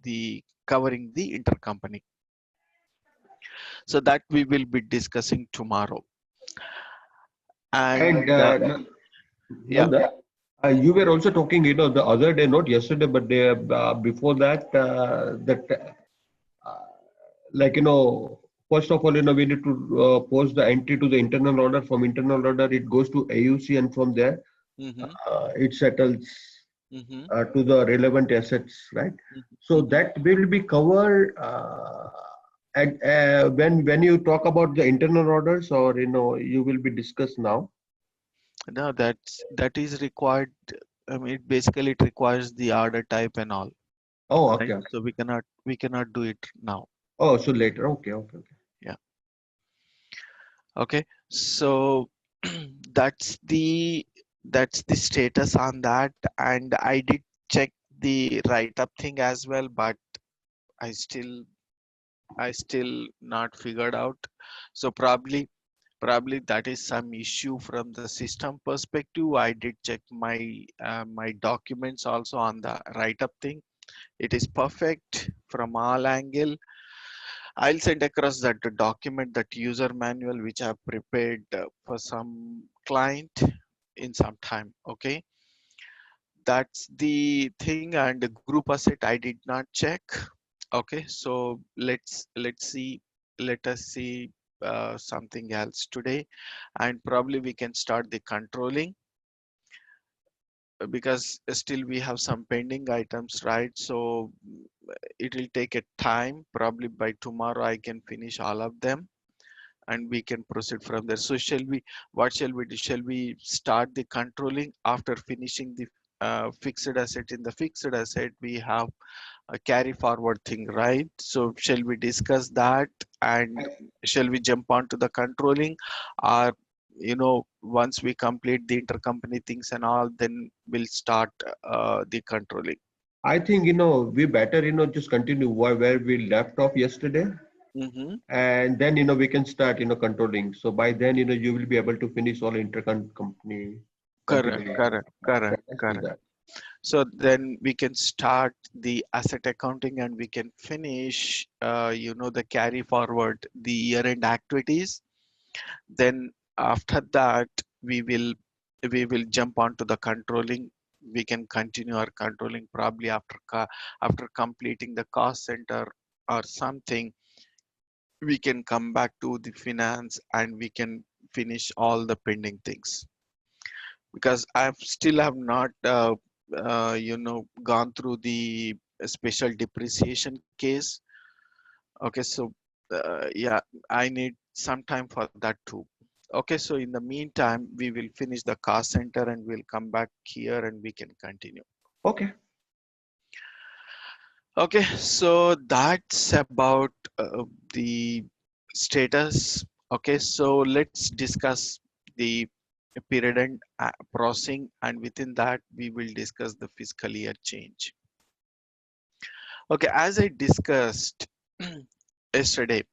the covering the intercompany. So that we will be discussing tomorrow. And And yeah, Nanda, you were also talking, the other day, not yesterday, but day, before that, uh, like, first of all, we need to post the entry to the internal order. From internal order, it goes to AUC, and from there, mm-hmm, it settles mm-hmm, to the relevant assets, right? So mm-hmm. that will be covered when you talk about the internal orders, or you will be discussed now. No, that is required. I mean, basically it requires the order type and all, Oh, right? okay, okay. So we cannot do it now. Oh, so later. Okay, okay, okay. Yeah. Okay. So that's the status on that. And I did check the write-up thing as well, but I still I still not figured out. So probably that is some issue from the system perspective. I did check my documents also on the write-up thing. It is perfect from all angle. I'll send across that document, that user manual which I have prepared for some client in some time. Okay, that's the thing. And the group asset I did not check. Okay, so let us see something else today, and probably we can start the controlling, because still we have some pending items, right? So it will take a time. Probably by tomorrow I can finish all of them, and we can proceed from there. So what shall we do? Shall we start the controlling after finishing the fixed asset? In the fixed asset we have a carry forward thing, right? So shall we discuss that, and shall we jump on to the controlling, or once we complete the intercompany things and all, then we'll start the controlling. I think, we better, just continue where we left off yesterday. Mm-hmm. And then, we can start, controlling. So by then, you will be able to finish all company Correct, controlling. correct, correct, Let's do correct. that. So then we can start the asset accounting, and we can finish, the carry forward, the year-end activities. Then after that, we will we will jump onto the controlling. We can continue our controlling probably after completing the cost center or something. We can come back to the finance, and we can finish all the pending things, because I still have not gone through the special depreciation case. Okay, so yeah, I need some time for that too. Okay, so in the meantime, we will finish the cost center, and we'll come back here and we can continue. Okay. Okay, so that's about the status. Okay, so let's discuss the period and processing, and within that we will discuss the fiscal year change. Okay, as I discussed yesterday,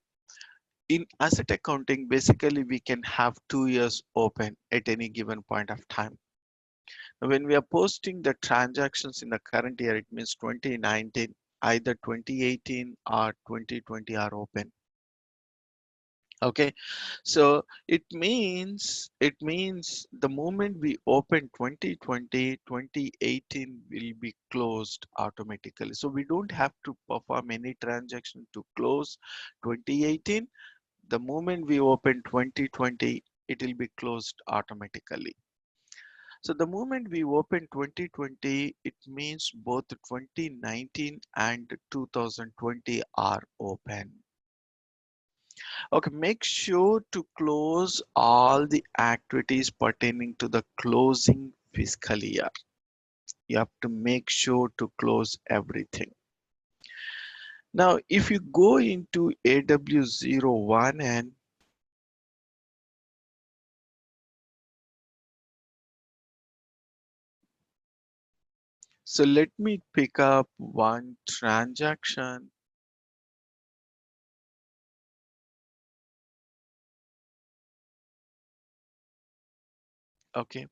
in asset accounting, basically we can have 2 years open at any given point of time. Now, when we are posting the transactions in the current year, it means 2019, either 2018 or 2020 are open. Okay, so it means the moment we open 2020, 2018 will be closed automatically. So we don't have to perform any transaction to close 2018. The moment we open 2020, it will be closed automatically. So the moment we open 2020, it means both 2019 and 2020 are open. Okay, make sure to close all the activities pertaining to the closing fiscal year. You have to make sure to close everything. Now, if you go into AW01, and so let me pick up one transaction. Okay,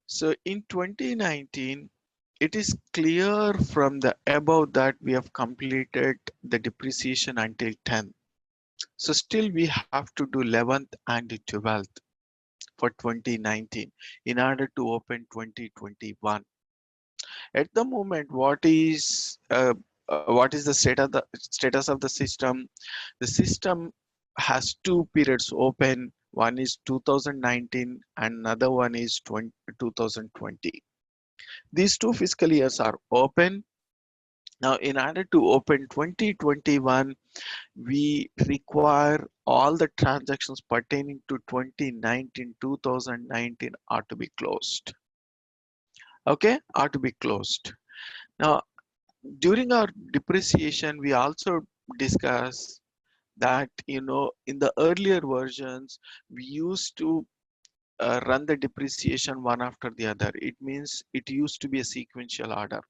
so in 2019, It is clear from the above that we have completed the depreciation until 10th. So still we have to do 11th and 12th for 2019 in order to open 2021. At the moment, what is the status of the system? The system has two periods open. One is 2019 and another one is 2020. These two fiscal years are open. Now, in order to open 2021, we require all the transactions pertaining to 2019 are to be closed. Okay, are to be closed. Now, during our depreciation, we also discuss that, in the earlier versions, we used to run the depreciation one after the other. It means it used to be a sequential order.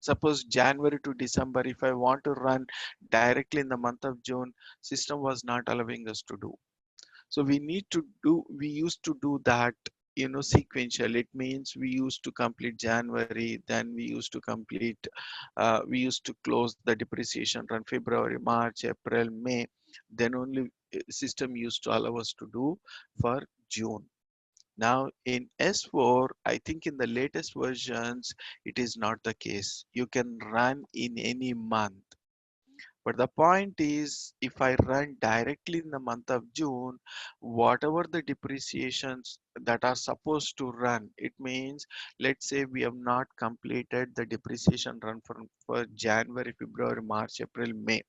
Suppose January to December, if I want to run directly in the month of June, system was not allowing us to do. So we used to do that, sequential. It means we used to complete January, then we used to close the depreciation run February, March, April, May. Then only system used to allow us to do for June. Now in S4, I think in the latest versions, it is not the case. You can run in any month. But the point is, if I run directly in the month of June, whatever the depreciations that are supposed to run, it means, let's say we have not completed the depreciation run for January, February, March, April, May.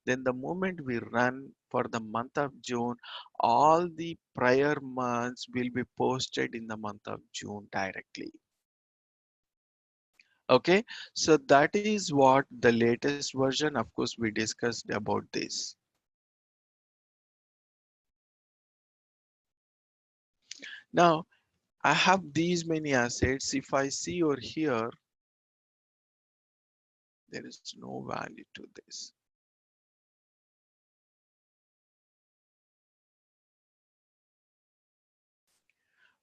Then the moment we run for the month of June, all the prior months will be posted in the month of June directly. Okay, so that is what the latest version, of course, we discussed about this. Now, I have these many assets. If I see over here, there is no value to this.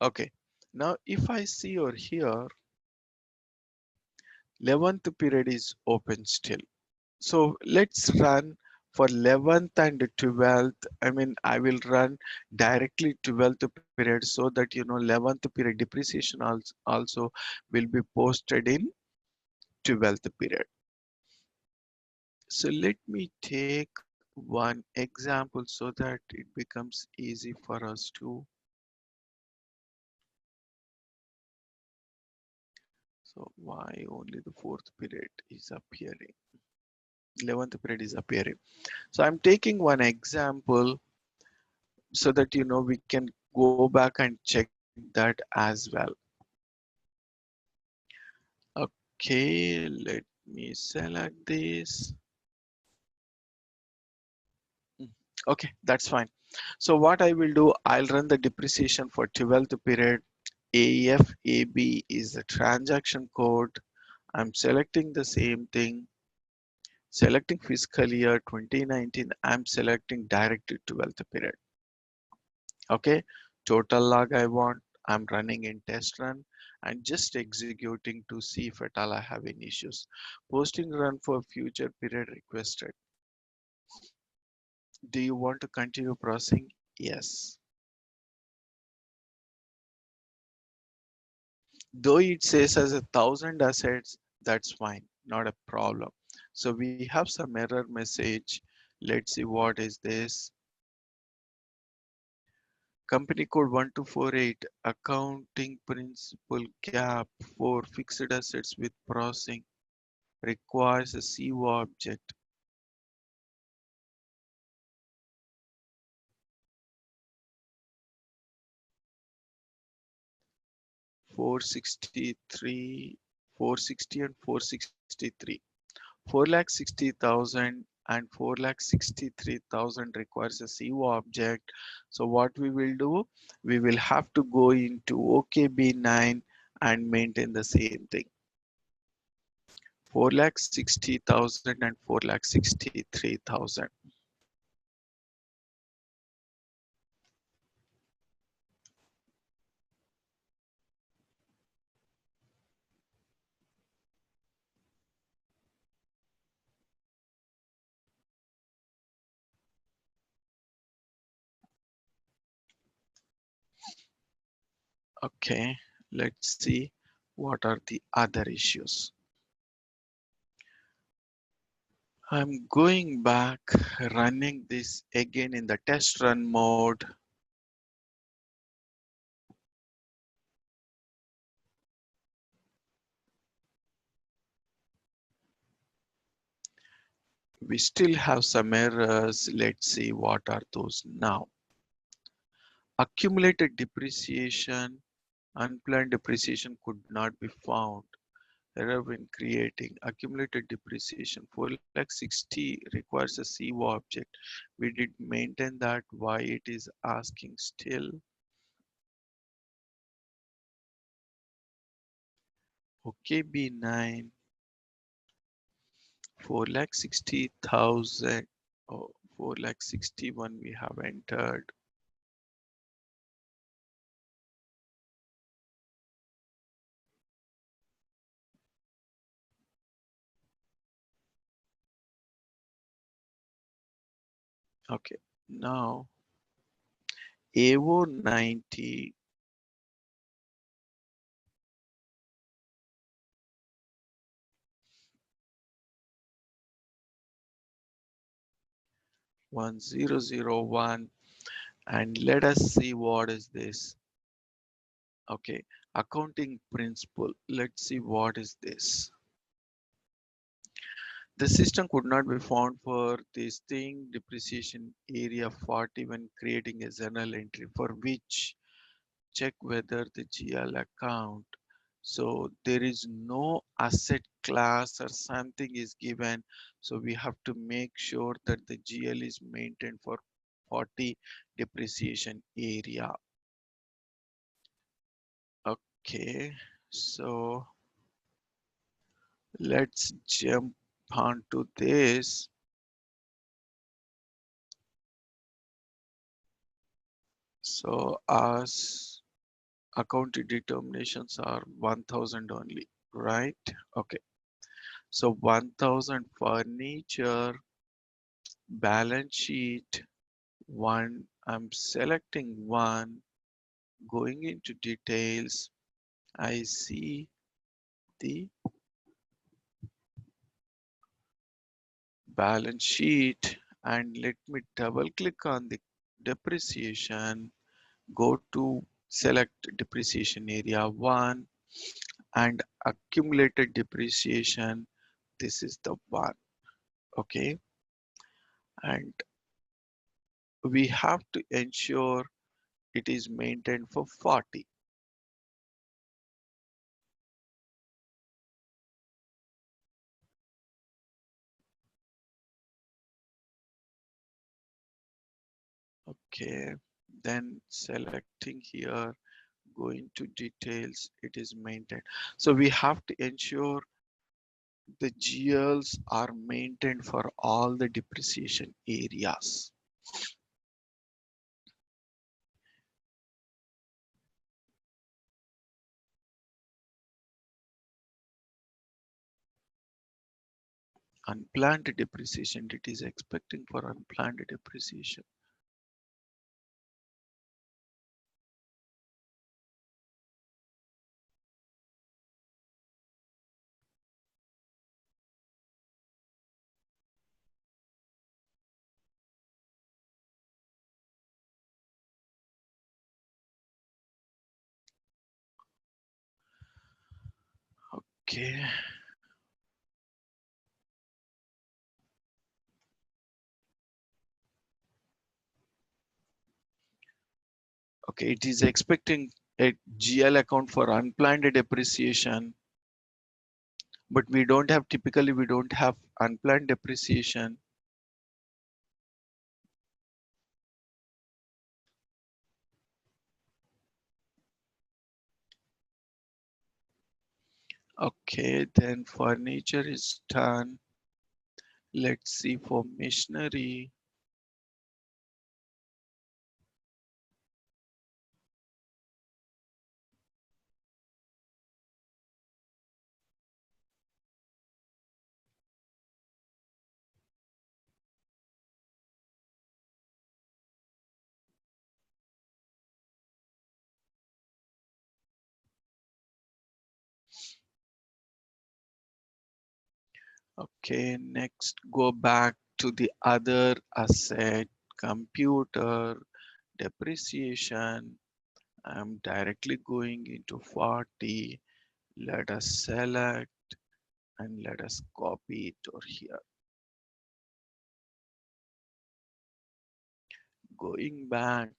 Okay, now if I see over here, 11th period is open still. So let's run for 11th and 12th. I mean, I will run directly 12th period so that 11th period depreciation also will be posted in 12th period. So let me take one example so that it becomes easy for us to. So why only the fourth period is appearing? 11th period is appearing. So I'm taking one example so that we can go back and check that as well. Okay, let me select this. Mm, okay, that's fine. So what I will do, I'll run the depreciation for 12th period. AFAB is the transaction code. I'm selecting the same thing. Selecting fiscal year 2019, I'm selecting directly 12th period. Okay, total log I want, I'm running in test run and just executing to see if at all I have any issues. Posting run for future period requested. Do you want to continue processing? Yes. Though it says as 1,000 assets, that's fine, not a problem. So we have some error message. Let's see what is this. Company code 1248, accounting principle gap for fixed assets with processing requires a CO object. $463, 460 and 463. 4,60,000 and 4,63,000 requires a CO object. So what we will do, we will have to go into OKB9 and maintain the same thing. 4,60,000 and 4,63,000. Okay, let's see what are the other issues. I'm going back, running this again in the test run mode. We still have some errors. Let's see what are those now. Accumulated depreciation, unplanned depreciation could not be found. Error when creating accumulated depreciation. 460 requires a CO object. We did maintain that. Why it is asking still? Okay, B9. 460,000. Oh, 461 we have entered. Okay, now AO 90. One zero zero one, and let us see what is this. Okay, accounting principle. Let's see what is this. The system could not be found for this thing depreciation area 40 when creating a journal entry for which check whether the GL account. So there is no asset class or something is given. So we have to make sure that the GL is maintained for 40 depreciation area. Okay, so let's jump onto this. So as account determinations are 1000 only, right? Okay, so 1000 furniture, balance sheet, one, I'm selecting one, going into details, I see the balance sheet, and let me double click on the depreciation, go to select depreciation area 1 and accumulated depreciation. This is the one. Okay, and we have to ensure it is maintained for 40. Okay, then selecting here, going to details, it is maintained. So we have to ensure the GLs are maintained for all the depreciation areas. Unplanned depreciation, it is expecting for unplanned depreciation. Okay, okay, it is expecting a GL account for unplanned depreciation, but we don't have, typically we don't have unplanned depreciation. Okay, then furniture is done. Let's see for machinery. Okay, next go back to the other asset, computer depreciation. I'm directly going into 40. Let us select and let us copy it over here. Going back,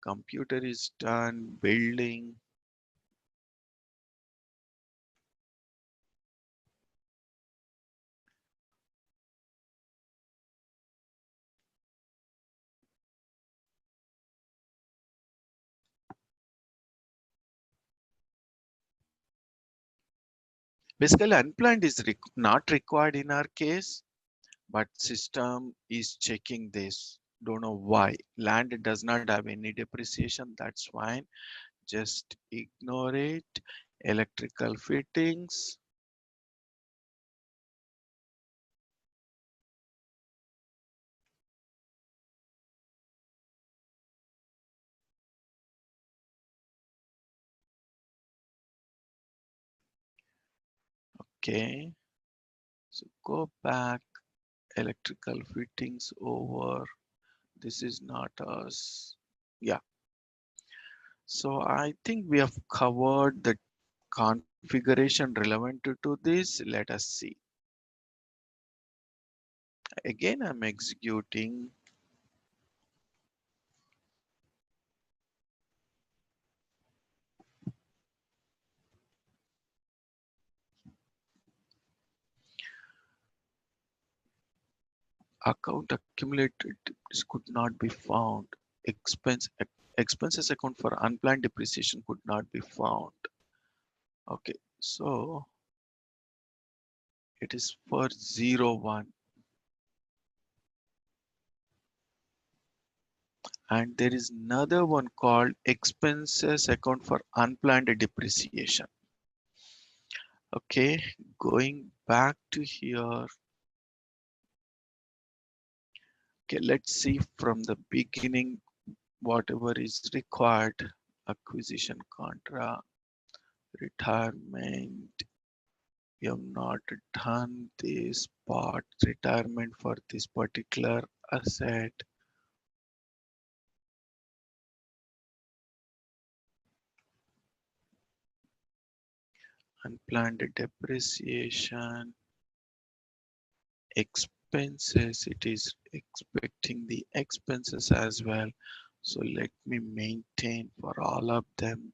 computer is done, building. Basically, unplanned is not required in our case, but system is checking this. Don't know why. Land does not have any depreciation. That's fine. Just ignore it. Electrical fittings. Okay. So go back. Electrical fittings over. This is not us. Yeah. So I think we have covered the configuration relevant to this. Let us see. Again, I'm executing. Account accumulated could not be found. Expenses account for unplanned depreciation could not be found. Okay, so it is for 01, and there is another one called expenses account for unplanned depreciation. Okay, going back to here. Okay, let's see from the beginning whatever is required. Acquisition contra, retirement. We have not done this part, retirement for this particular asset. Unplanned depreciation, expenses, it is expecting the expenses as well. So let me maintain for all of them.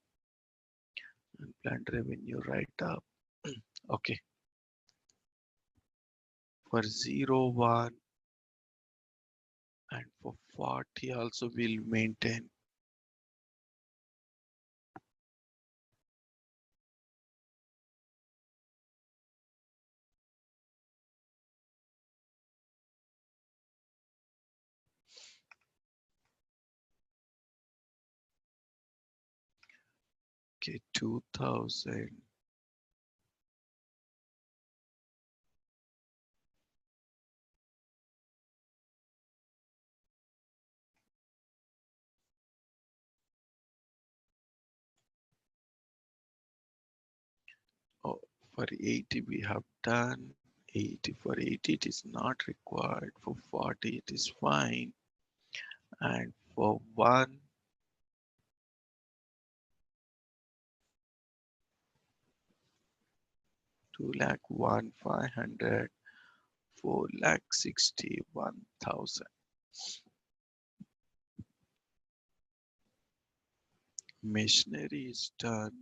Unplanned revenue write up. Okay, for 01 and for 40 also we'll maintain. Okay, 2000. Oh, for 80 we have done. 80 for 80 it is not required. For 40 it is fine. And for 1, 2 lakh 1 500, 4 lakh 61,000. Machinery is done.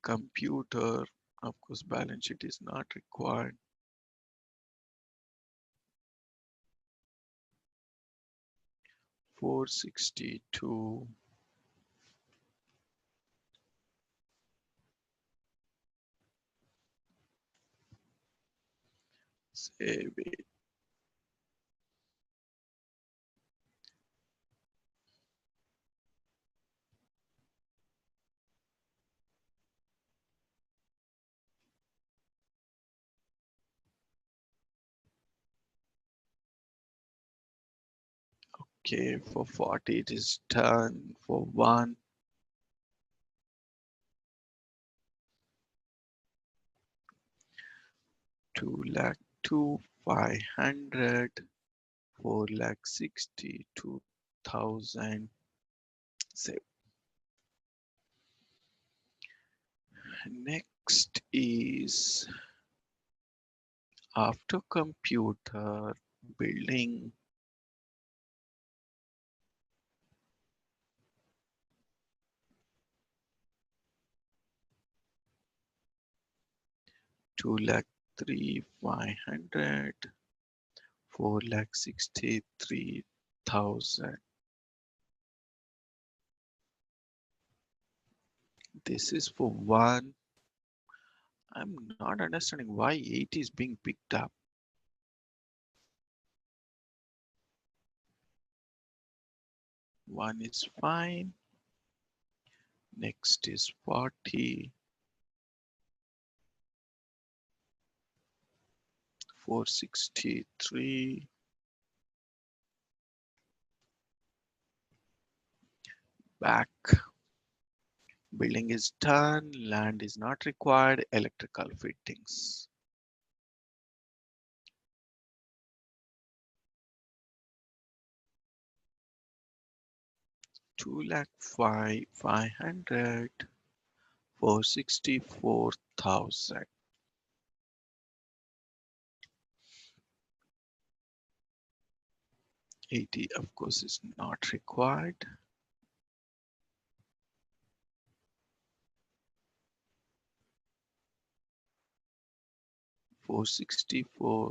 Computer, of course, balance sheet is not required. $462. Save it. Okay, for 40 it is done. For 1, 2 lakh 2 500 4 lakh 62,000. Save. Next is after computer building 2 lakh 3 500 4 lakh 63,000. This is for one. I'm not understanding why 8 is being picked up. One is fine. Next is 40. 463. Back. Building is done. Land is not required. Electrical fittings. 2 lakh 500 464,000. 80 of course is not required. 464.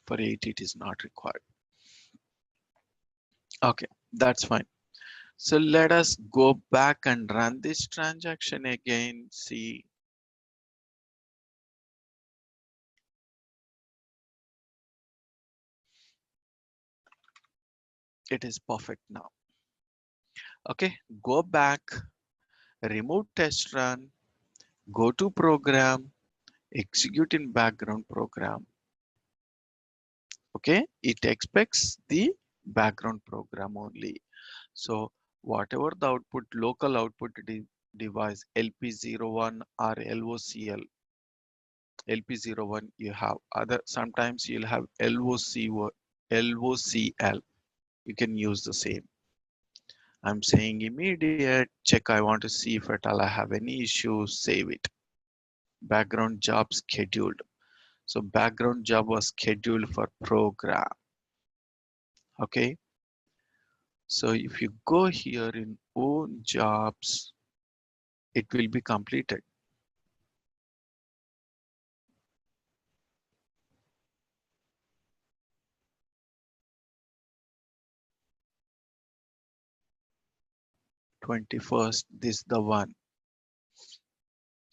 For 80 it is not required. Okay, that's fine. So let us go back and run this transaction again. See, it is perfect now. Okay, go back, remove test run, go to program, execute in background program. Okay, it expects the background program only. So whatever the output, local output device LP01 or LOCL, LP01 you have other, sometimes you'll have LOCL. You can use the same. I'm saying immediate check. I want to see if at all I have any issues, save it. Background job scheduled. So background job was scheduled for program. Okay. So if you go here in own jobs, it will be completed. #21st, this the one.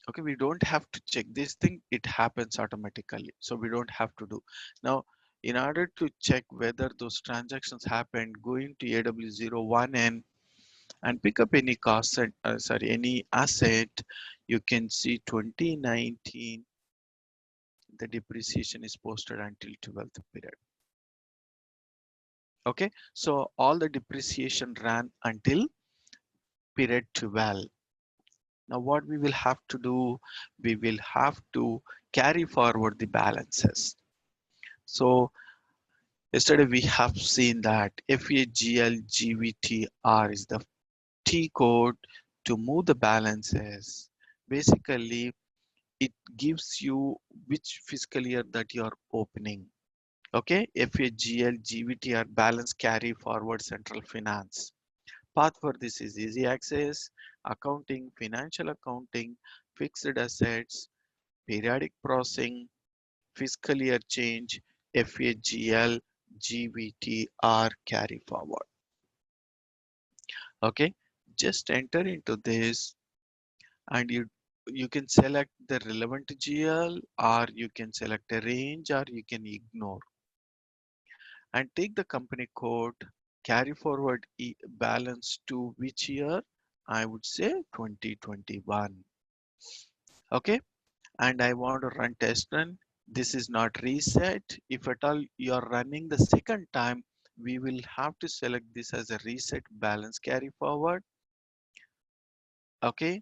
Okay, we don't have to check this thing, it happens automatically, so we don't have to do. Now in order to check whether those transactions happened, go into AW01N and pick up any cost, any asset. You can see 2019, the depreciation is posted until 12th period. Okay, so all the depreciation ran until period 12. Now what we will have to do, we will have to carry forward the balances. So yesterday we have seen that FAGL is the T code to move the balances. Basically, it gives you which fiscal year that you are opening. Okay, FAGL balance carry forward central finance. Path for this is easy access, accounting, financial accounting, fixed assets, periodic processing, fiscal year change, FAGL, carry forward. Okay, just enter into this and you can select the relevant GL, or you can select a range, or you can ignore and take the company code, carry forward balance to which year? I would say 2021. Okay, and I want to run test run. This is not reset. If at all you are running the second time, we will have to select this as a reset balance carry forward. Okay,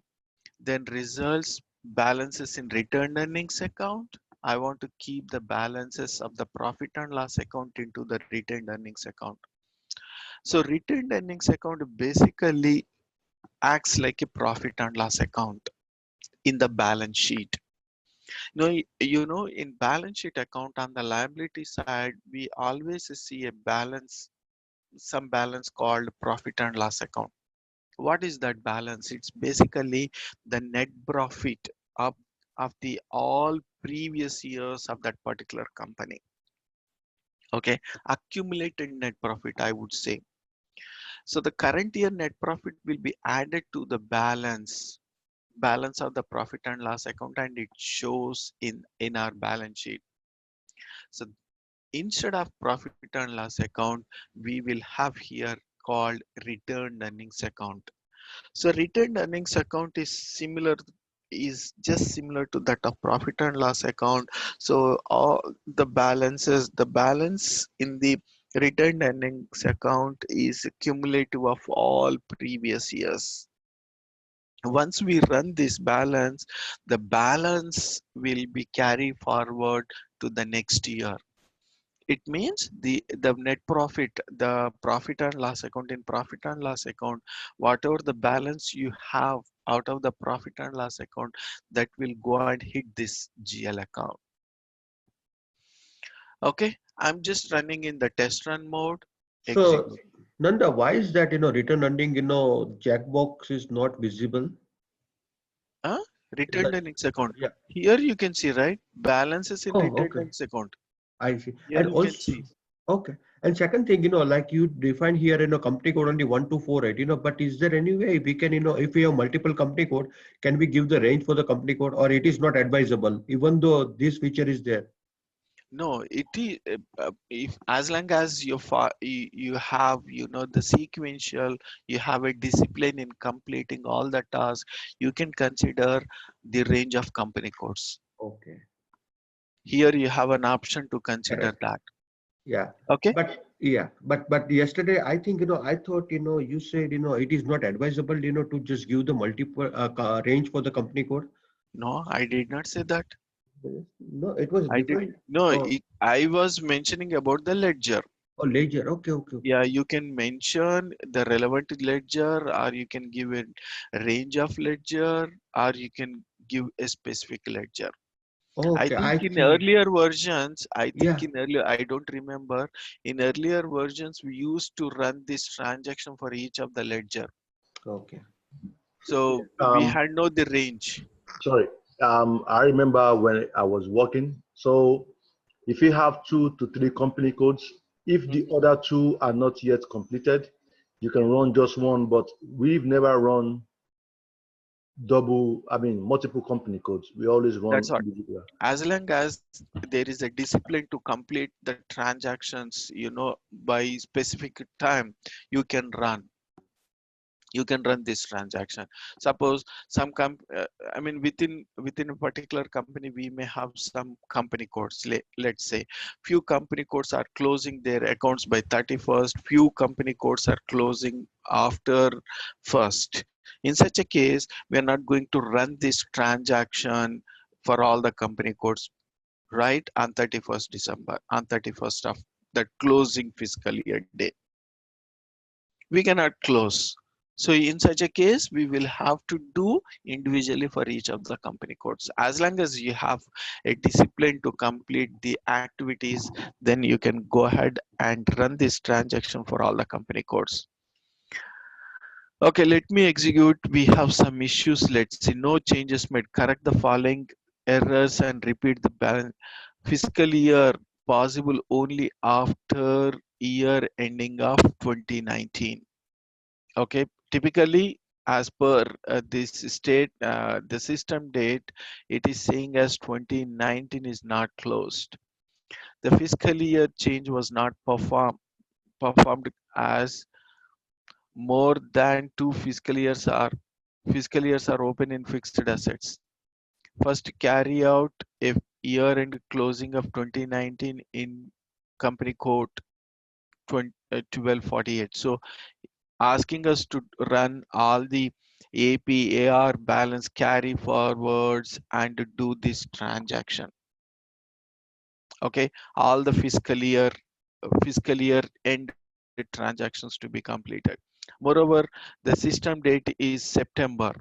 then results balances in retained earnings account. I want to keep the balances of the profit and loss account into the retained earnings account. So retained earnings account basically acts like a profit and loss account in the balance sheet. In balance sheet account on the liability side, we always see a balance, some balance called profit and loss account. What is that balance? It's basically the net profit of the all previous years of that particular company. Okay, accumulated net profit, I would say. So the current year net profit will be added to the balance of the profit and loss account, and it shows in our balance sheet. So instead of profit and loss account, we will have here called retained earnings account. So retained earnings account is just similar to that of profit and loss account. So all the balance in the retained earnings account is cumulative of all previous years. Once we run this balance, the balance will be carried forward to the next year. It means the net profit, the profit and loss account, in profit and loss account, whatever the balance you have out of the profit and loss account, that will go and hit this GL account. Okay, I'm just running in the test run mode. So, Execute. Nanda, why is that, return earning, checkbox is not visible? uh, In Retained the, earnings account. yeah. Here you can see, right, balances in Oh, retained okay. earnings account. I see. Here And you can also, see. okay. And second thing, like you define here, company code only 1 to 4, right? But is there any way we can, if we have multiple company code, can we give the range for the company code, or it is not advisable, even though this feature is there? No, it is if as long as you have the sequential, you have a discipline in completing all the tasks, you can consider the range of company codes. Okay. Here you have an option to consider Correct. that. Yeah. Okay. But yeah, but yesterday I think I thought you said it is not advisable to just give the multiple range for the company code. No, I did not say that. No, it was I did different. no. Oh, I was mentioning about the ledger. oh, ledger. Okay, okay, okay. Yeah, you can mention the relevant ledger, or you can give a range of ledger, or you can give a specific ledger. I Okay, think I in think earlier versions, yeah. I don't remember, in earlier versions, we used to run this transaction for each of the ledger. Okay. So we Um, had no the range. sorry. I remember when I was working. So if you have 2 to 3 company codes, if the Mhm. other two are not yet completed, you can run just one. But we've never run multiple company codes. We always That's run what. individual. As long as there is a discipline to complete the transactions, by specific time, you can run. You can run this transaction. Suppose I mean, within a particular company, we may have some company codes. Let's say few company codes are closing their accounts by 31st, few company codes are closing after first. In such a case, we are not going to run this transaction for all the company codes right on 31st December, on 31st of that closing fiscal year day. We cannot close. So in such a case, we will have to do individually for each of the company codes. As long as you have a discipline to complete the activities, then you can go ahead and run this transaction for all the company codes. Okay, let me execute. We have some issues. Let's see. No changes made. Correct the following errors and repeat the balance. Fiscal year possible only after year ending of 2019. Okay, typically as per this state, the system date, it is saying as 2019 is not closed. The fiscal year change was not performed as more than two fiscal years are open in fixed assets. First, carry out a year-end closing of 2019 in company code 1248. So asking us to run all the APAR balance carry forwards and do this transaction. Okay, all the fiscal year end transactions to be completed. Moreover, the system date is September.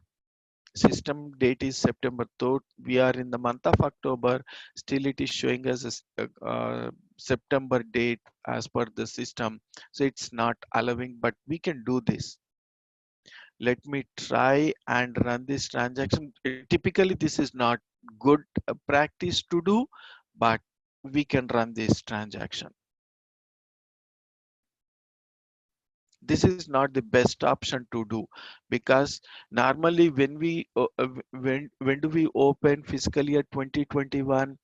System date is September, though we are in the month of October, still it is showing us September date as per the system. So it's not allowing, but we can do this. Let me try and run this transaction. Typically, this is not good practice to do, but we can run this transaction. This is not the best option to do, because normally when do we open fiscal year 2021,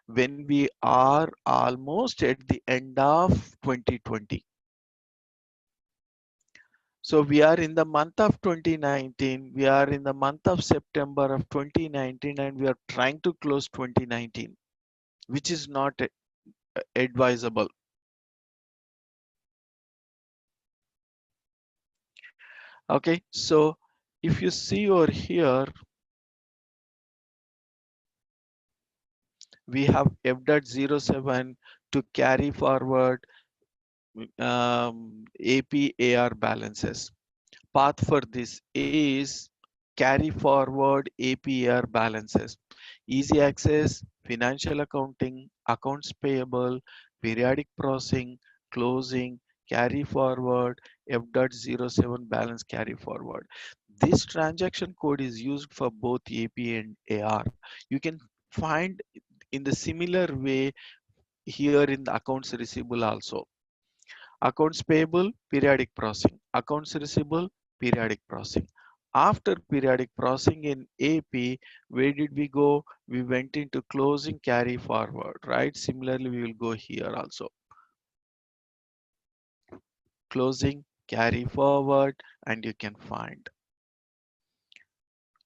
when we are almost at the end of 2020. So we are in the month of 2019, we are in the month of September of 2019, and we are trying to close 2019, which is not advisable. Okay, so if you see over here, we have F.07 to carry forward APAR balances. Path for this is carry forward APAR balances. Easy access, financial accounting, accounts payable, periodic processing, closing, carry forward, F.07 balance carry forward. This transaction code is used for both AP and AR. You can find in the similar way here in the accounts receivable also. Accounts payable, periodic processing. Accounts receivable, periodic processing. After periodic processing in AP, where did we go? We went into closing carry forward, right? Similarly, we will go here also. Closing carry forward, and you can find.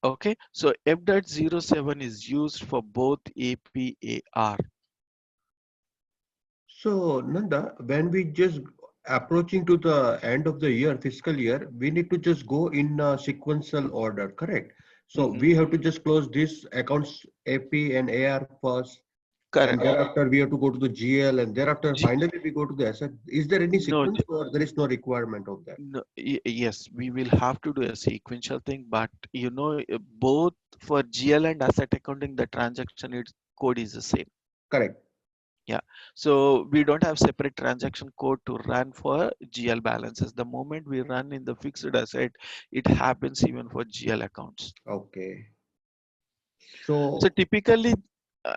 Okay, so F.07 is used for both APAR. So, Nanda, when we just approaching to the end of the year, fiscal year, we need to just go in a sequential order, correct? So Mhm. we have to just close this accounts AP and AR first, and Correct. thereafter we have to go to the GL, and thereafter G- finally we go to the asset. Is there any No, sequence or there is no requirement of that? no, yes, we will have to do a sequential thing, but both for GL and asset accounting, the transaction code is the same. Correct. Yeah, so we don't have separate transaction code to run for GL balances. The moment we run in the fixed asset, it happens even for GL accounts. Okay. So So typically,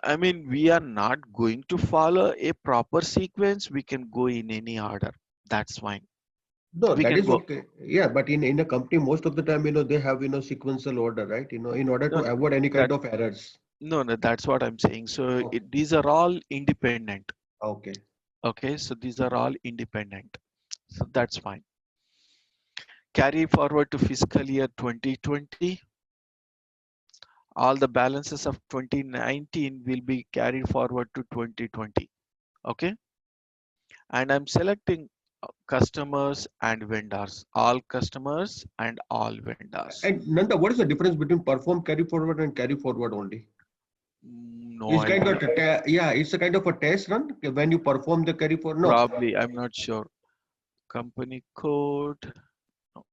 I mean, we are not going to follow a proper sequence. We can go in any order. That's fine. no, We that can is go. okay. Yeah, but in a company, most of the time, they have sequential order, right? In order to No, avoid any that kind of errors. no, that's what I'm saying. So Okay. these are all independent. Okay. Okay, so these are all independent. So that's fine. Carry forward to fiscal year 2020. All the balances of 2019 will be carried forward to 2020. Okay, and I'm selecting customers and vendors, all customers and all vendors. And Nanda, what is the difference between perform carry forward and carry forward only? No It's kind of idea. yeah, it's a kind of a test run when you perform the carry forward. No, Probably, I'm not sure. Company code. No.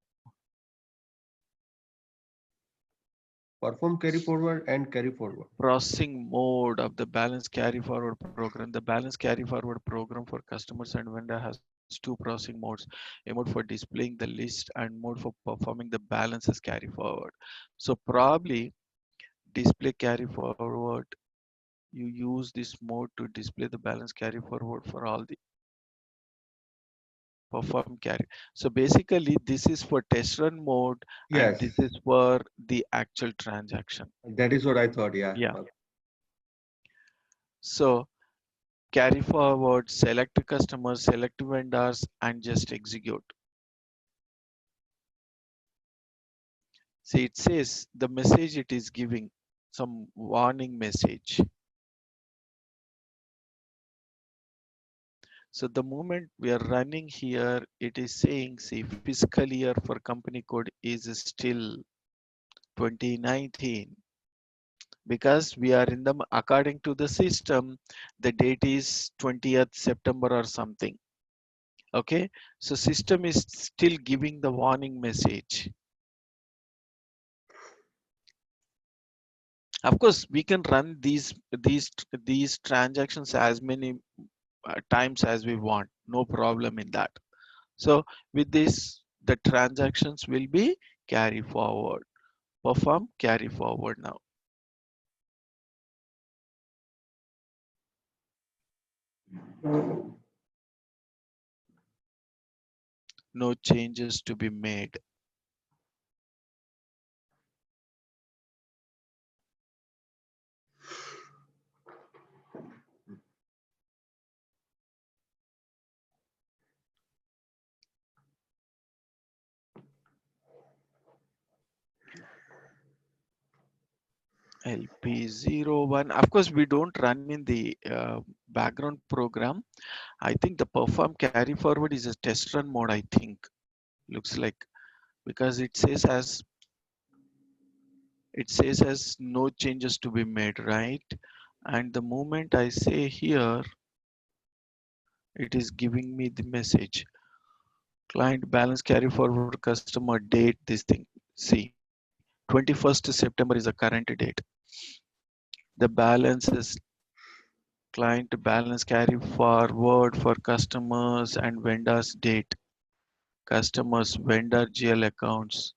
perform carry forward and carry forward. Processing mode of the balance carry forward program. The balance carry forward program for customers and vendor has two processing modes: a mode for displaying the list and mode for performing the balances carry forward. So probably display carry forward, you use this mode to display the balance carry forward for all the perform carry. So basically this is for test run mode, and Yes, this is for the actual transaction. that is what I thought. Yeah. Yeah. So carry forward, select customers, select vendors, and just execute. See, it says the message it is giving some warning message. So the moment we are running here, it is saying, see, fiscal year for company code is still 2019, because we are in the, according to the system, the date is 20th September or something. Okay, so system is still giving the warning message. Of course, we can run these transactions as many times as we want, no problem in that. So with this, the transactions will be carry forward, perform carry forward now. No changes to be made. LP01. Of course, we don't run in the background program. I think the perform carry forward is a test run mode, I think. Looks like, because it says as no changes to be made, right? And the moment I say here, it is giving me the message. Client balance carry forward customer date, this thing. See, 21st September is the current date. The balance is client balance carry forward for customers and vendors date. Customers, vendor, GL accounts.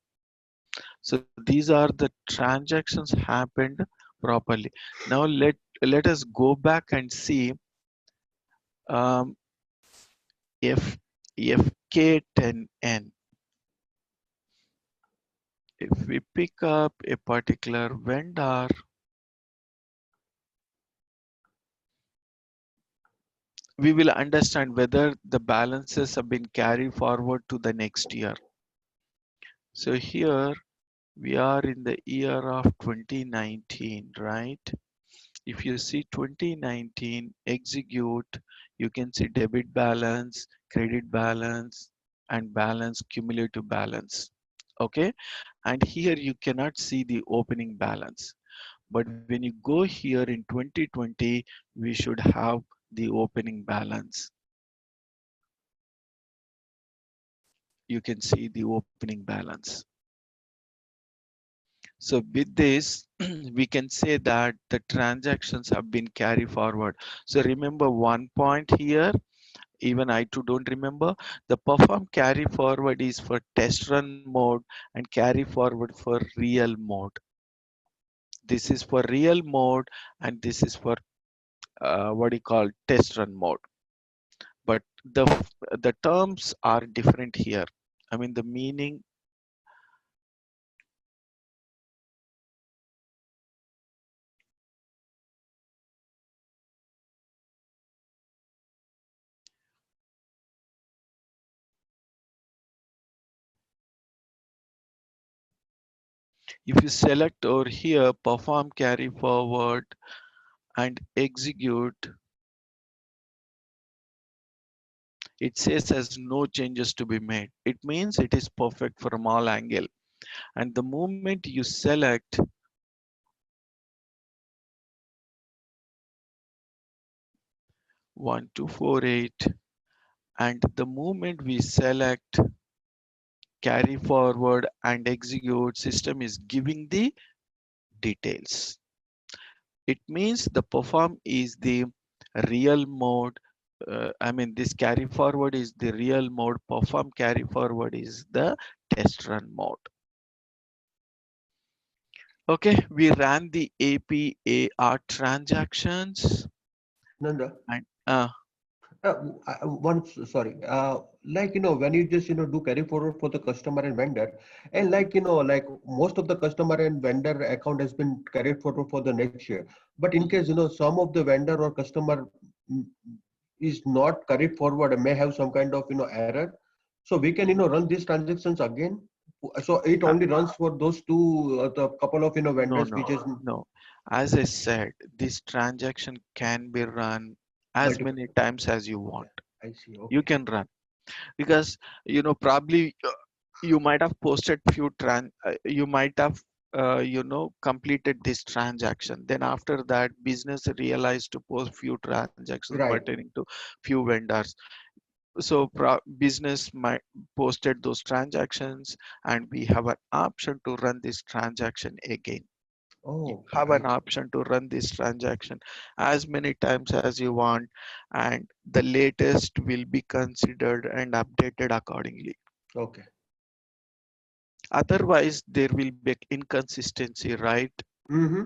So these are the transactions happened properly. Now let us go back and see um, FK10N. If we pick up a particular vendor, we will understand whether the balances have been carried forward to the next year. So here we are in the year of 2019, right? If you see 2019 execute, you can see debit balance, credit balance, and balance, cumulative balance. Okay, and here you cannot see the opening balance. But when you go here in 2020, we should have the opening balance. You can see the opening balance. So with this, we can say that the transactions have been carried forward. So remember one point here, even I too don't remember. The perform carry forward is for test run mode and carry forward for real mode. This is for real mode and this is for what you call test run mode. But the terms are different here. I mean the meaning. If you select over here, perform carry forward and execute, it says as no changes to be made. It means it is perfect from all angle. And the moment you select one, two, four, eight, and the moment we select carry forward and execute, system is giving the details. It means the perform is the real mode. I mean, this carry forward is the real mode. Perform carry forward is the test run mode. Okay, we ran the APAR transactions. Nanda, And sorry, like when you just do carry forward for the customer and vendor, and like like most of the customer and vendor account has been carried forward for the next year. But in case some of the vendor or customer mm, is not carried forward and may have some kind of error, so we can run these transactions again. So it uh, only runs for those two the couple of no, vendors which no, is no. As I said, this transaction can be run as multiple. many times as you Yeah, want. I see. You Okay. can run because probably you might have posted few you might have completed this transaction. Then after that, business realized to post few transactions Right. pertaining to few vendors. So business might posted those transactions, and we have an option to run this transaction again. You Oh, okay. have an option to run this transaction as many times as you want, and the latest will be considered and updated accordingly. Okay. Otherwise, there will be inconsistency, right? Mm-hmm.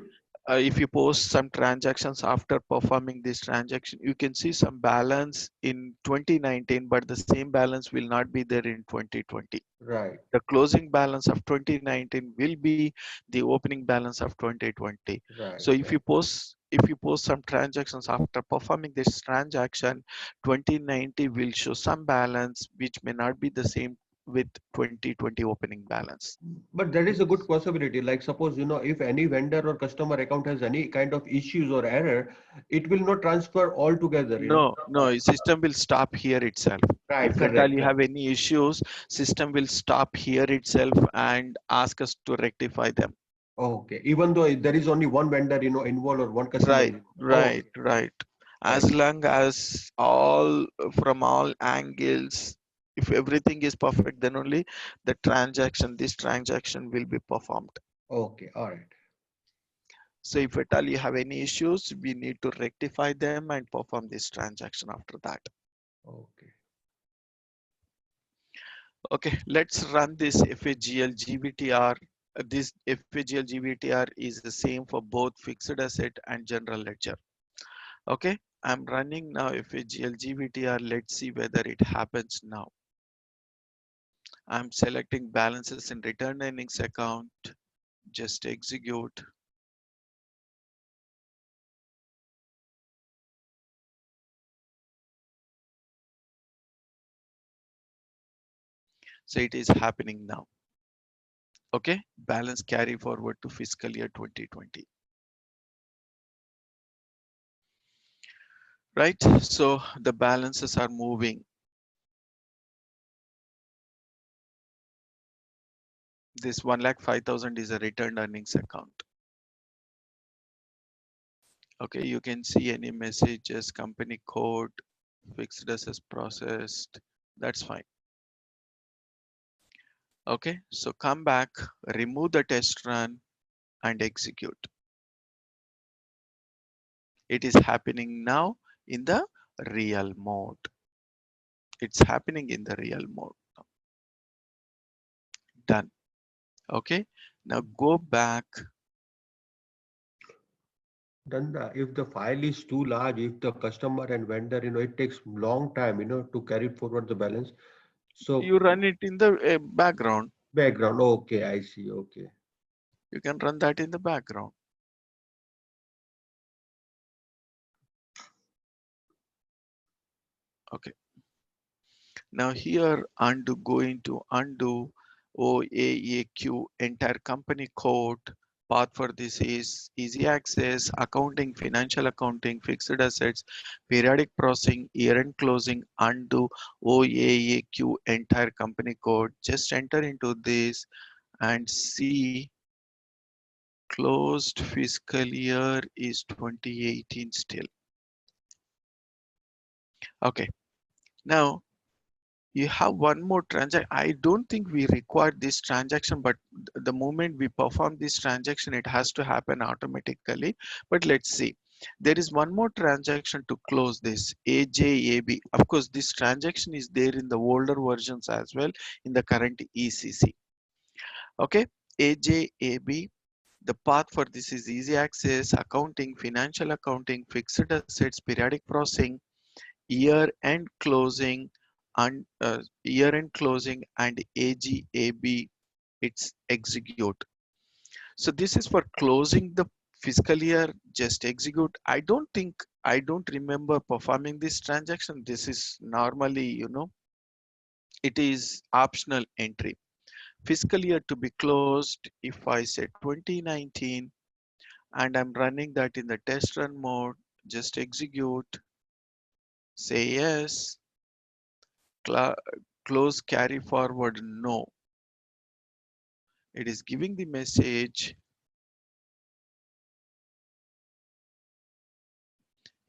If you post some transactions after performing this transaction, you can see some balance in 2019, but the same balance will not be there in 2020. Right. The closing balance of 2019 will be the opening balance of 2020. So Right. if you Right. post some transactions after performing this transaction, 2090 will show some balance which may not be the same with 2020 opening balance. But there is a good possibility. Like suppose, if any vendor or customer account has any kind of issues or error, it will not transfer altogether. No, system will stop here itself. Right. If at all Correct. you Correct. have any issues, system will stop here itself and ask us to rectify them. Okay. Even though there is only one vendor, involved or one customer. Right, right, Okay. right. Right. As long as all from all angles, if everything is perfect, then only this transaction will be performed. Okay. All right. So if at all you have any issues, we need to rectify them and perform this transaction after that. Okay. Okay, let's run this FAGL GBTR. This FAGL GBTR is the same for both fixed asset and general ledger. Okay, I'm running now FAGL GBTR. Let's see whether it happens now. I'm selecting balances in return earnings account. Just execute. So it is happening now. Okay, balance carry forward to fiscal year 2020. Right, so the balances are moving. This 1,05,000 is a returned earnings account. Okay, you can see any messages, company code, fixed assets processed. That's fine. Okay, so come back, remove the test run and execute. It is happening now in the real mode. It's happening in the real mode. Done. Okay, now go back. Then if the file is too large, if the customer and vendor, it takes long time, to carry forward the balance. So You run it in the background. background. Okay, I see. Okay. You can run that in the background. Okay. Now here undo, go into undo OAAQ entire company code. Path for this is easy access, accounting, financial accounting, fixed assets, periodic processing, year-end closing, undo OAAQ entire company code. Just enter into this and see closed fiscal year is 2018 still. Okay. Now you have one more transaction. I don't think we require this transaction, but the moment we perform this transaction, it has to happen automatically. But let's see. There is one more transaction to close this AJAB. Of course, this transaction is there in the older versions as well in the current ECC. Okay, AJAB. The path for this is easy access, accounting, financial accounting, fixed assets, periodic processing, year-end closing, and year-end closing and AGAB. It's execute. So this is for closing the fiscal year. Just execute. I don't remember performing this transaction. This is normally, it is optional entry. Fiscal year to be closed. If I say 2019 and I'm running that in the test run mode, just execute. Say yes. Close carry forward, no. It is giving the message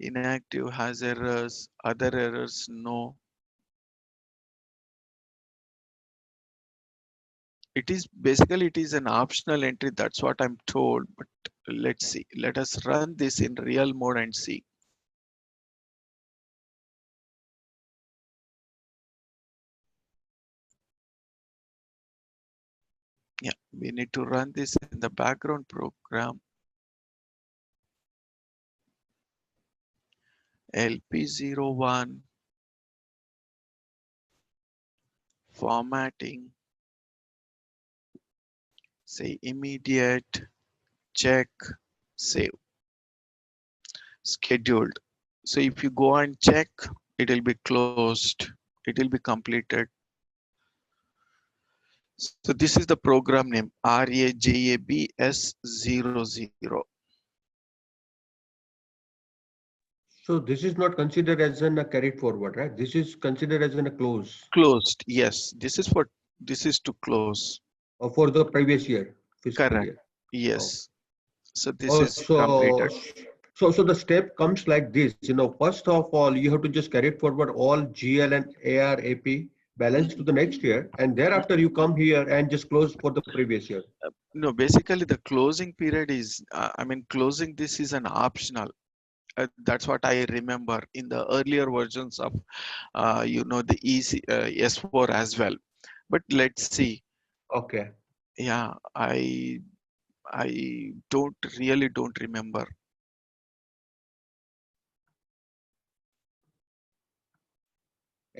inactive, has errors, other errors, no. It is basically, it is an optional entry. That's what I'm told, but let's see. Let us run this in real mode and see. Yeah, we need to run this in the background program. LP01 formatting, say immediate, check, save, scheduled. So if you go and check, it will be closed. It will be completed. So this is the program name, RAJABS00. So this is not considered as an carried forward, right? This is considered as a close Closed. Yes, this is to close. for the previous year, fiscal Correct. year. Oh, Yes. So this oh, is completed. so the step comes like this. First of all, you have to just carry forward all GL and AR AP balance to Mhm. the next year, and thereafter you come here and just close for the previous year. No, basically the closing period is, I mean, closing this is an optional. That's what I remember in the earlier versions of, the EC, S4 as well. But let's see. Okay. Yeah, I don't really don't remember.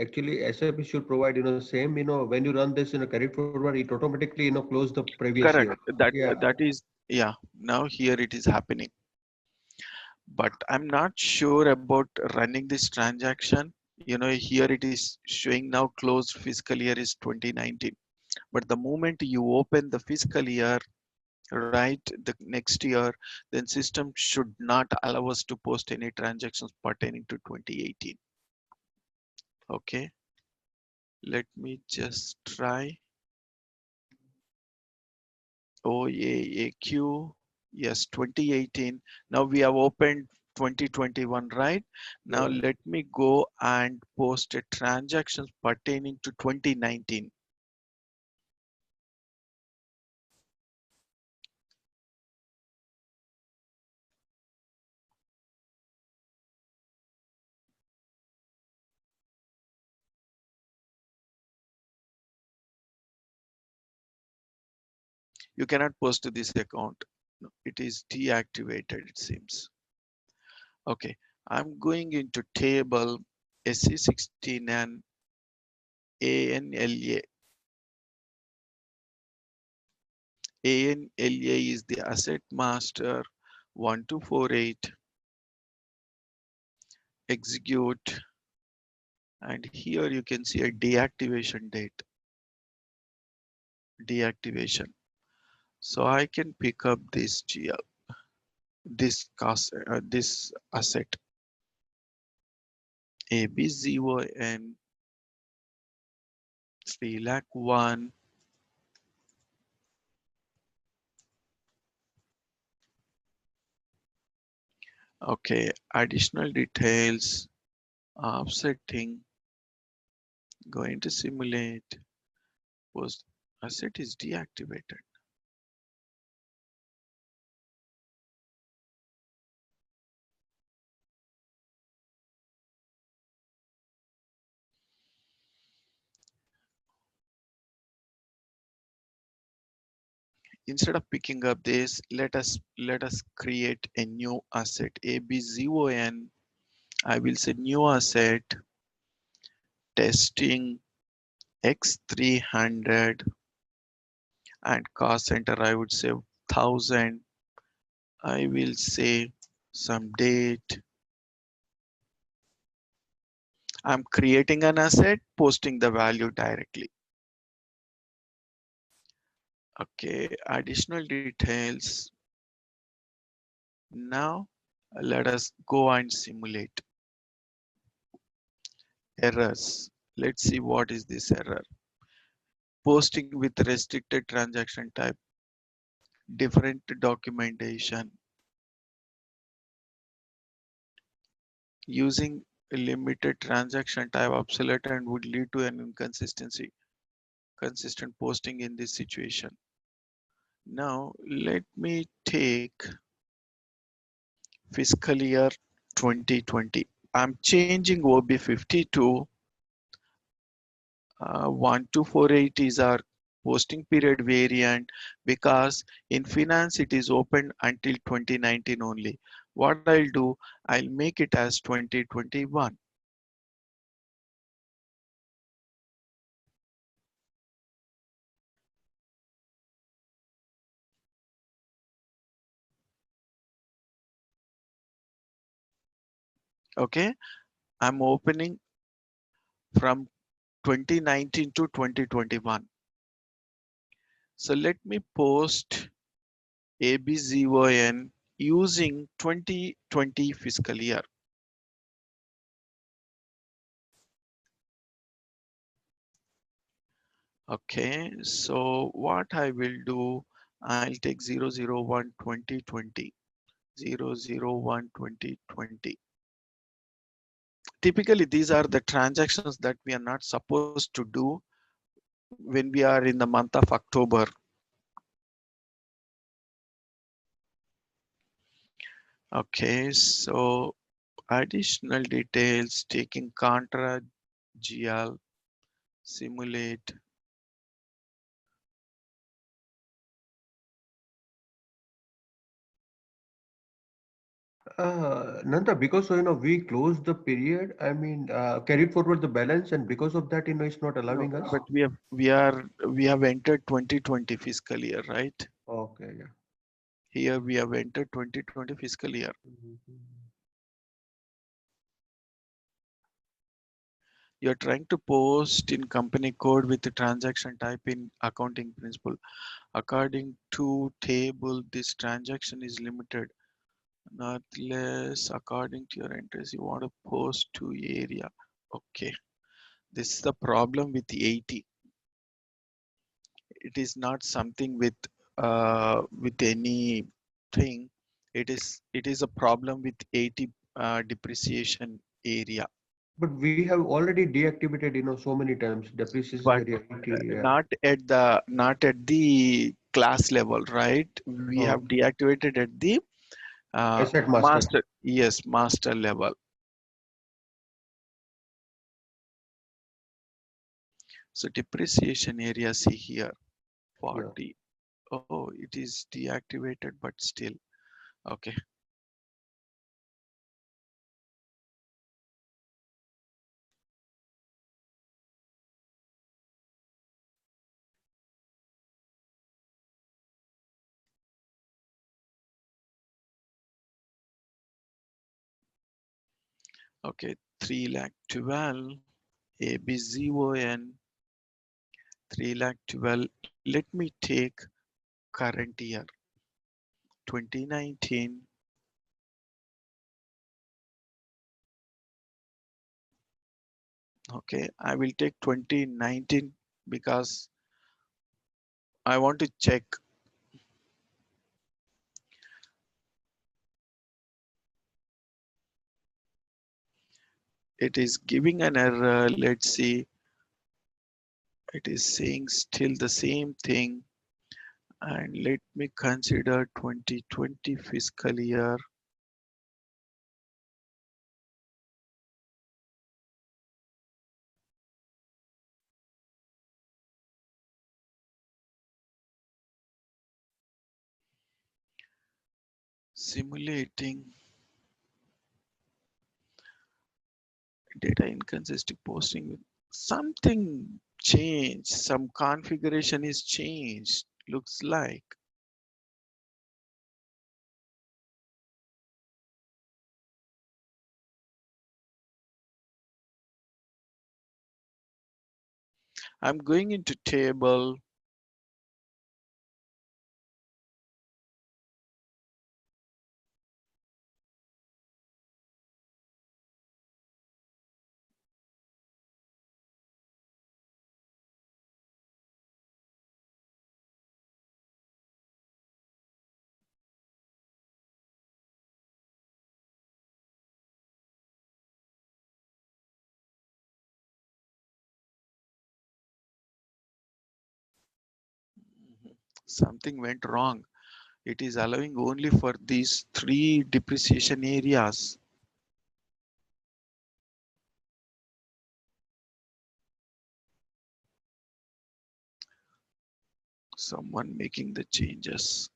Actually, SAP should provide, same, when you run this in a carried forward, it automatically, close the previous year. Correct. That Yeah. that is, yeah. Now here it is happening, but I'm not sure about running this transaction. Here it is showing now closed fiscal year is 2019. But the moment you open the fiscal year, right, the next year, then system should not allow us to post any transactions pertaining to 2018. Okay, let me just try. OAAQ, yes, 2018. Now we have opened 2021, right? Now Yeah. let me go and post a transactions pertaining to 2019. You cannot post to this account. No, it is deactivated, it seems. Okay, I'm going into table SC16 and ANLA. ANLA is the asset master 1248. Execute, and here you can see a deactivation date. Deactivation. So I can pick up this GL, this cost, this asset ABZON 3 lakh 1. Okay, additional details, offsetting, going to simulate, post asset is deactivated. Instead of picking up this, let us create a new asset ABZON. I will say new asset testing X300, and cost center I would say 1000. I will say some date. I'm creating an asset, posting the value directly. Okay, additional details. Now let us go and simulate errors. Let's see what is this error. posting with restricted transaction type, different documentation, using a limited transaction type obsolete and would lead to an inconsistency, consistent posting in this situation. Now let me take fiscal year 2020. I'm changing OB50 to 1248 is our posting period variant because in finance it is open until 2019 only. What I'll do, I'll make it as 2021. Okay, I'm opening from 2019 to 2021. So let me post ABZON using 2020 fiscal year. Okay, so what I will do, I'll take 001 2020, 001 2020. Typically, these are the transactions that we are not supposed to do when we are in the month of October. Okay, so additional details, taking contra GL, simulate. Nanda, because we closed the period, I mean, carried forward the balance, and because of that, it's not No, allowing us. but we have entered 2020 fiscal year, right? Okay, yeah. Here we have entered 2020 fiscal year. Mhm. You're trying to post in company code with the transaction type in accounting principle. According to table, this transaction is limited, not less. According to your entries, you want to post to area. Okay, this is the problem with the 80. It is not something with anything. It is a problem with 80 depreciation area. But we have already deactivated, so many times depreciation But area 80, yeah. not at the class level, right? We have Okay. deactivated at the Asset master. master, yes, master level. So depreciation area, see here, Yeah. 40. Oh, it is deactivated, but still. Okay. Okay, 3 lakh 12, ABZON, 3 lakh 12. Let me take current year, 2019. Okay, I will take 2019 because I want to check. It is giving an error. Let's see. It is saying still the same thing. And let me consider 2020 fiscal year. Simulating data inconsistent posting. Something changed. Some configuration is changed. Looks like. I'm going into table. Something went wrong. It is allowing only for these three depreciation areas. Someone making the changes.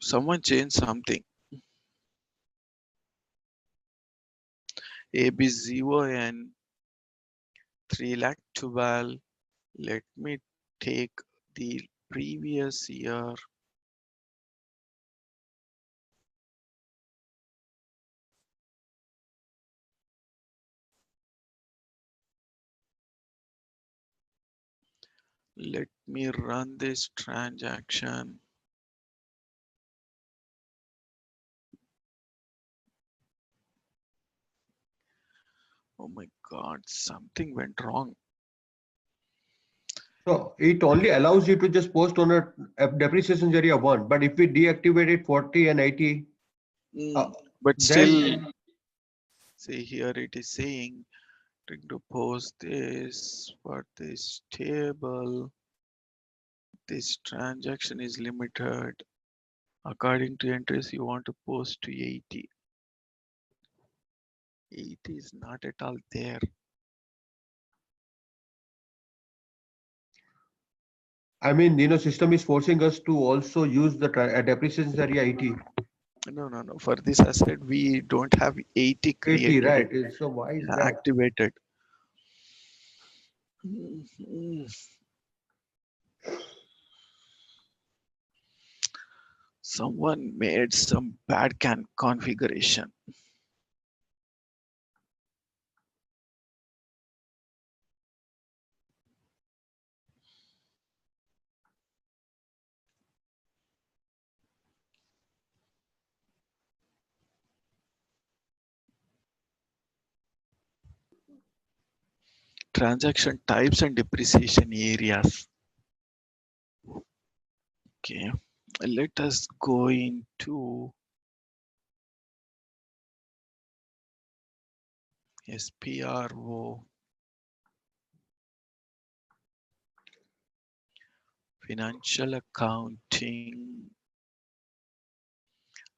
Someone changed something. AB0N 3,12,000. Let me take the previous year. Let me run this transaction. Oh my God, something went wrong. So it only allows you to just post on a depreciation area 1, but if we deactivate it 40 and 80, uh, But still, then see here it is saying to post this for this table. This transaction is limited. According to entries, you want to post to 80. 80 is not at all there. I mean, system is forcing us to also use the depreciation area 80. No, no, no. For this asset, we don't have 80 80, created, right? So why is that? activated. Mhm. Someone made some bad configuration. Transaction types and depreciation areas. Okay, let us go into SPRO, financial accounting,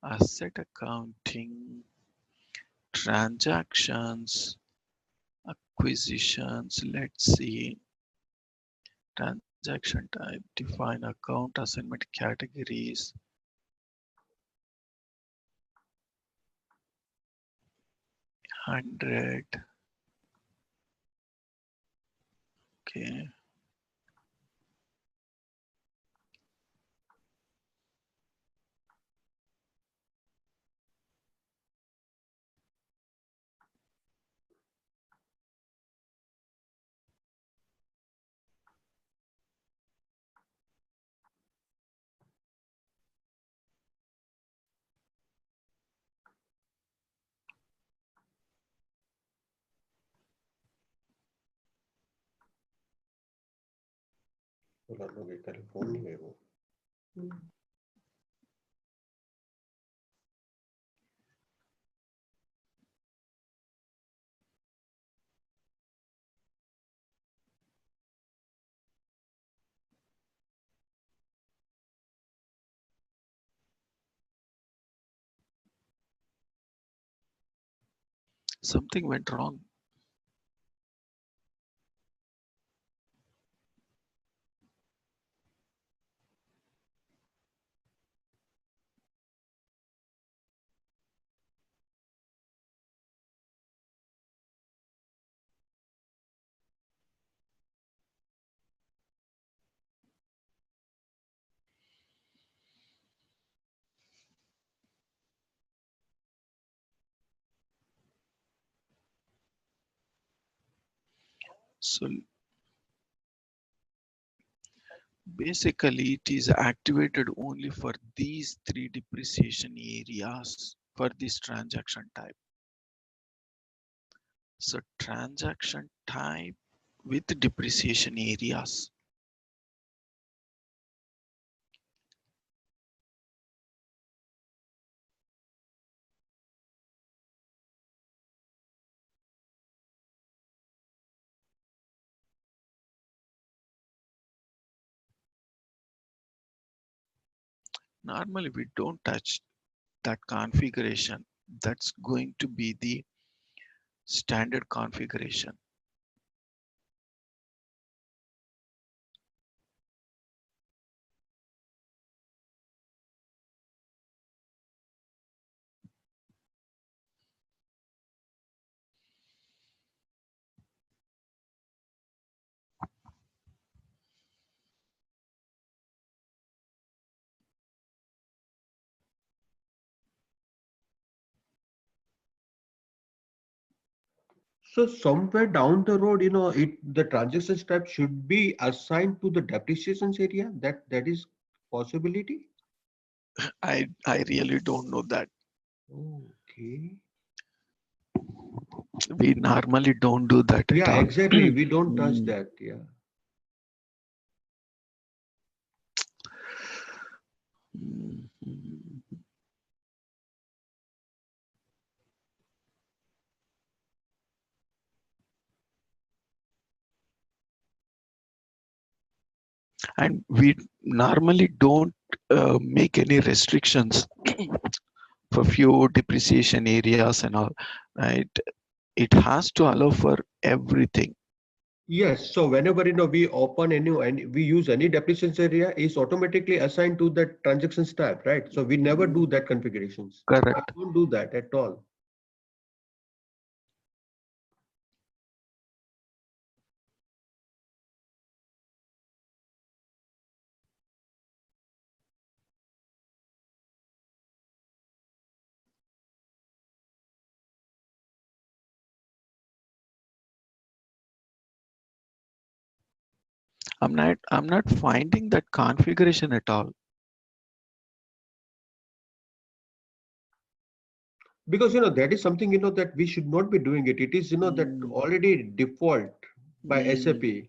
asset accounting, transactions, acquisitions. Let's see. Transaction type, define account assignment categories, 100. Okay. Something went wrong. So basically, it is activated only for these three depreciation areas for this transaction type. So transaction type with depreciation areas. Normally, we don't touch that configuration. That's going to be the standard configuration. So somewhere down the road, the transaction type should be assigned to the depreciations area. That is possibility. I really don't know that. Okay. We normally don't do that at Yeah, all. exactly. We don't touch Mm, that. Yeah. mm, mm. And we normally don't make any restrictions for few depreciation areas and all, right? It has to allow for everything. Yes. So whenever we open any and we use any depreciation area, is automatically assigned to that transactions type, right? So we never do Mm, that configurations. I correct. don't do that at all. I'm not finding that configuration at all. Because that is something that we should not be doing it. It is that Mm, already default by mm, SAP.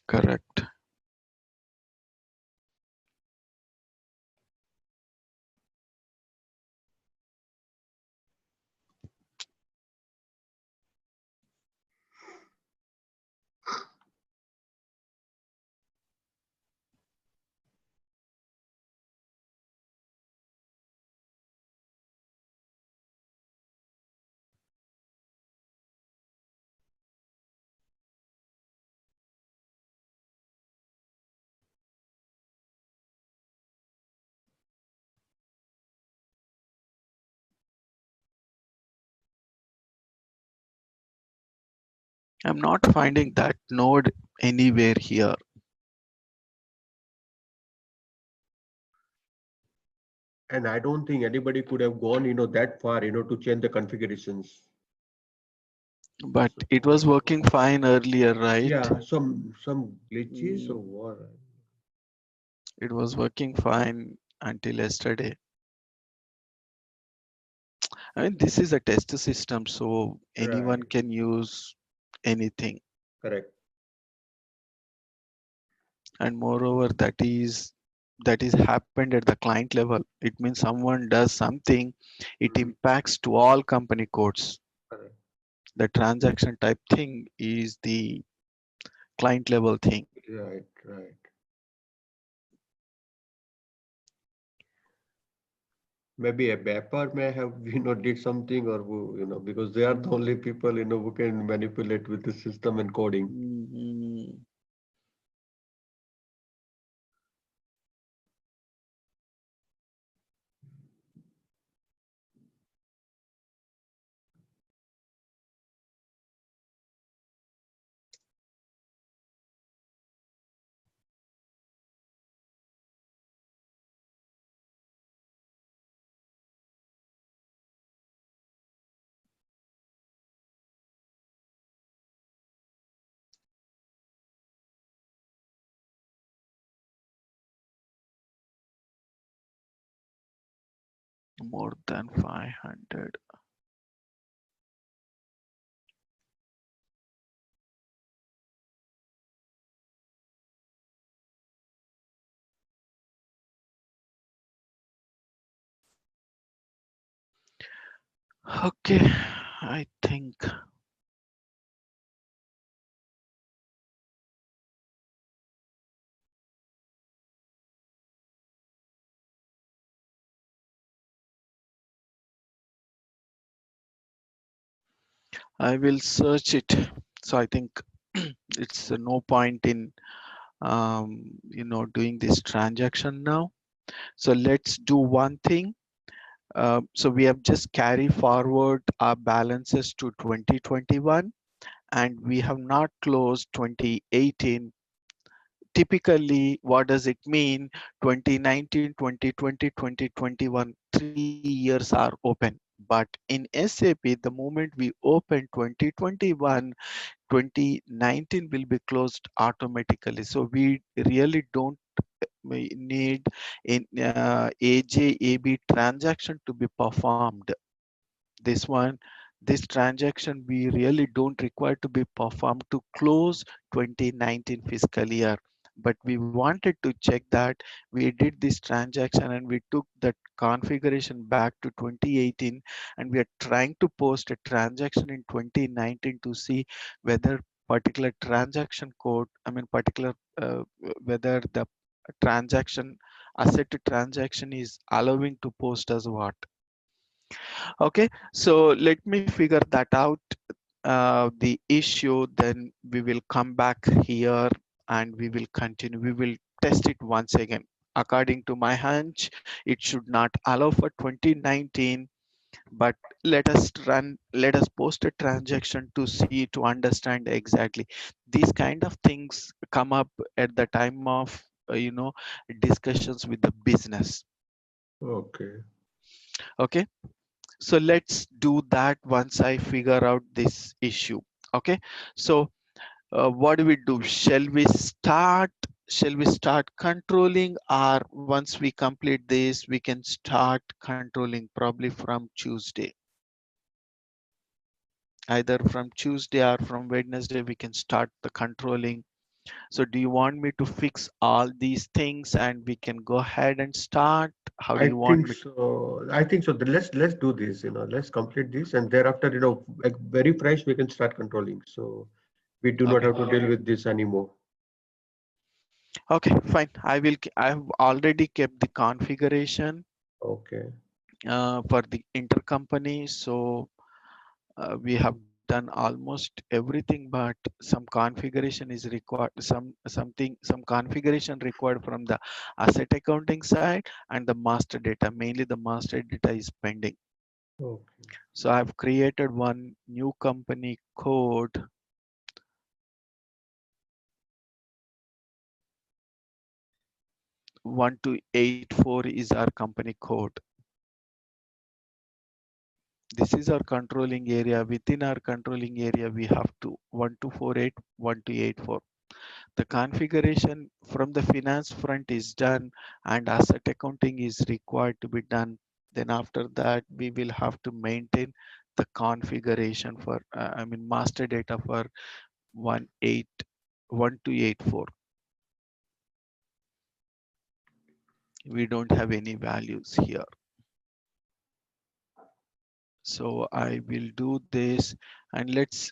correct. I'm not finding that node anywhere here. And I don't think anybody could have gone that far to change the configurations. But So it was working fine earlier, right? yeah, some glitches or Mm, what? it was working fine until yesterday. I mean, this is a test system, so anyone Right, can use anything. correct. And moreover, that is happened at the client level. It means someone does something, it Mhm, impacts to all company codes. correct. The transaction type thing is the client level thing. Right, right. Maybe a Bapper may have did something, or who because they are the Mm, only people who can manipulate with the system and coding. mm, mm. More than 500. Okay, I think I will search it. So I think it's no point in doing this transaction now. So let's do one thing. So we have just carry forward our balances to 2021, and we have not closed 2018. Typically, what does it mean? 2019, 2020, 2021, 3 years are open. But in SAP, the moment we open 2021, 2019 will be closed automatically. So we really don't need in AJAB transaction to be performed. This one, this transaction we really don't require to be performed to close 2019 fiscal year. But we wanted to check that we did this transaction and we took that configuration back to 2018, and we are trying to post a transaction in 2019 to see whether particular transaction code, particular whether the transaction asset to transaction is allowing to post as what. Okay, so let me figure that out, the issue, then we will come back here and we will continue. We will test it once again. According to my hunch, it should not allow for 2019, but let us post a transaction to see, to understand exactly. These kind of things come up at the time of, discussions with the business. Okay. Okay. So let's do that once I figure out this issue. Okay. So what do we do? Shall we start controlling, or once we complete this, we can start controlling probably from Tuesday? Either from Tuesday or from Wednesday, we can start the controlling. So do you want me to fix all these things and we can go ahead and start? How do I you want think me so. I think so. Let's do this. Let's complete this, and thereafter, like very fresh, we can start controlling. So we do to? not Okay. have to deal with this anymore. Okay, fine. I have already kept the configuration Okay. for the intercompany. So we have done almost everything, but some configuration is required. Some configuration required from the asset accounting side, and the master data. Mainly the master data is pending. Okay. So I've created one new company code. 1284 is our company code. This is our controlling area. Within our controlling area, we have to 1248, 1284. The configuration from the finance front is done, and asset accounting is required to be done. Then after that, we will have to maintain the configuration for, master data for 1284. We don't have any values here. So I will do this, and let's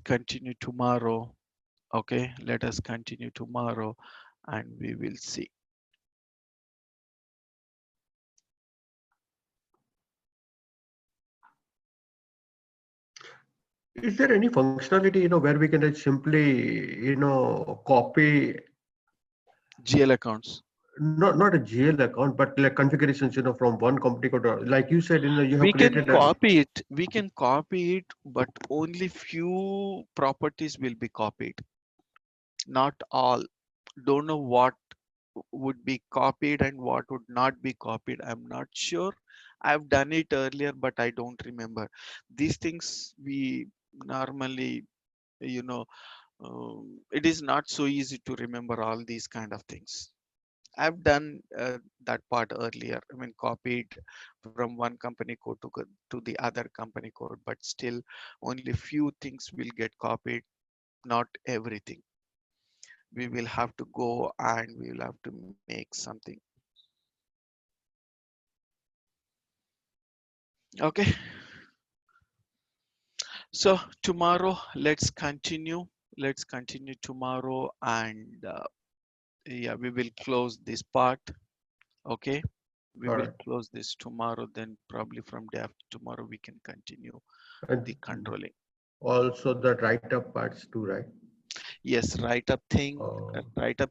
continue tomorrow. Okay, let us continue tomorrow and we will see. Is there any functionality, where we can just simply, copy, GL accounts. not a GL account, but like configurations, from one company code, like you said, you have We can created a. copy it. We can copy it, but only few properties will be copied. Not all. Don't know what would be copied and what would not be copied. I'm not sure. I've done it earlier, but I don't remember. These things we normally, you know, it is not so easy to remember all these kind of things. I've done that part earlier. Copied from one company code to the other company code, but still only few things will get copied, not everything. We will have to go and we will have to make something. Okay. So tomorrow, let's continue. Let's continue tomorrow, and yeah, we will close this part. Okay. We All will right. close this tomorrow. Then probably from day after tomorrow, we can continue And the controlling. Also the write-up parts too, right? Yes, write up thing, Oh, write up